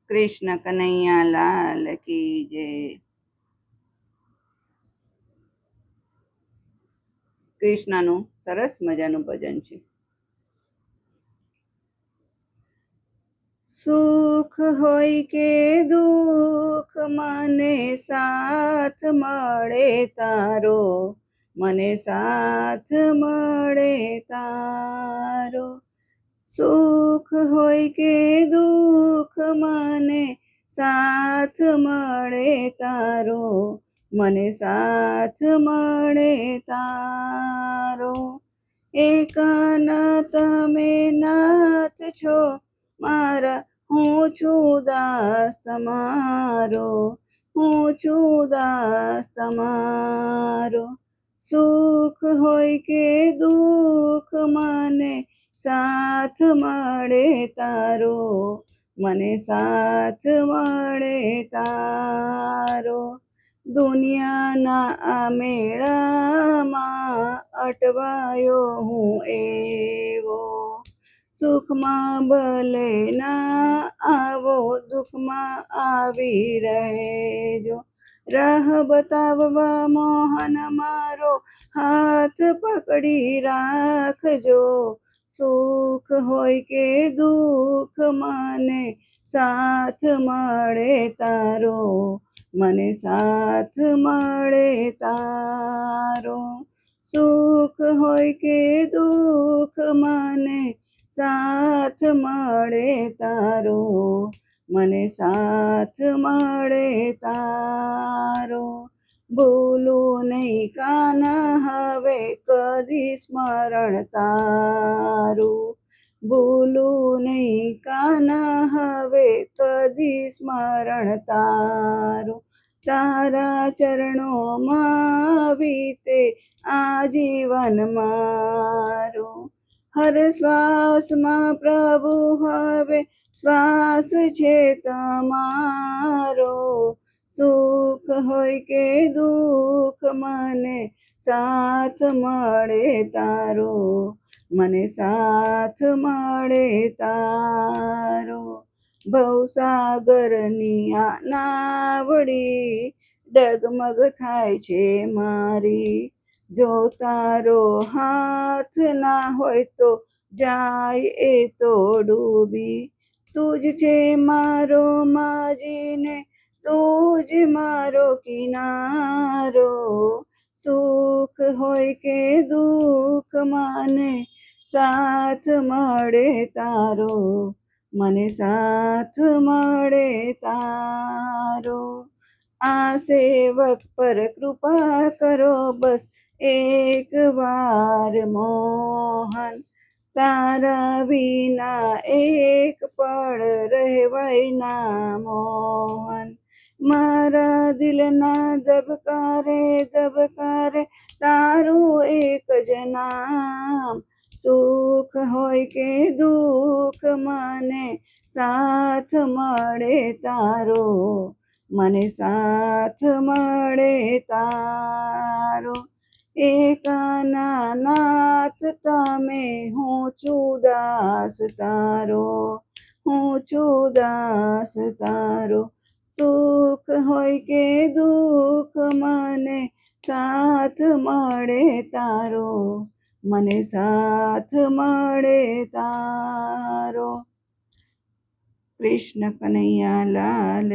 કૃષ્ણ કનૈયા લાલ કી જય. કૃષ્ણનું સરસ મજાનું ભજન છે. સુખ હોય કે દુઃખ મને સાથ મળે તારો, મને સાથ મળે તારો. સુખ હોય કે દુઃખ મને સાથ મળે તારો, મને સાથ મળે તારો. એકાના તમે નાથ છો મારા, હું છું દાસ તમારો, હું છું દાસ તમારો. સુખ હોય કે દુઃખ મને સાથ મળે તારો, મને સાથ મળે તારો. દુનિયાના આ મેળામાં અટવાયો હું એવો, સુખમાં ભલે ના આવો, દુઃખમાં આવી રહેજો. રાહ બતાવવા મોહન મારો, હાથ પકડી રાખજો. સુખ હોય કે દુઃખ મને સાથ મળે તારો, મને સાથ મળે તારો. સુખ હોય કે દુઃખ મને સાથ મળે તારો, મને સાથ મળે તારો. ભૂલું નહીં કાના હવે કદી સ્મરણ તારું, ભૂલું નહીં કાના હવે કદી સ્મરણ તારું. તારા ચરણોમાં વીતે આજીવન મારું. હર શ્વાસમાં પ્રભુ હવે શ્વાસ છે તમારો. સુખ હોય કે દુઃખ મને સાથ મળે તારો, મને સાથ મળે તારો. ભવસાગરની આ નાવડી ડગમગ થાય છે મારી, જો તારો હાથ ના હોય તો જાય એ તો ડૂબી. તુજ છે મારો માજીને, તુજ મારો કિનારો. સુખ હોય કે દુઃખ મને સાથ મળે તારો, મને સાથ મળે તારો. આ સેવક પર કૃપા કરો બસ એક વાર મોહન, તારા વિના એક પળ રહેવાય ના મોહન. મારા દિલના ધબકારે ધબકારે તારું એક જ નામ. સુખ હોય કે દુઃખ મને સાથ મળે તારો, મને સાથ મળે તારો. એકાના નાથ તમે હું છું દાસ તારો, હું છું દાસ તારો. સુખ હોય કે દુઃખ મને સાથ મળે તારો, મને સાથ મળે તારો. કૃષ્ણ કનૈયા લાલ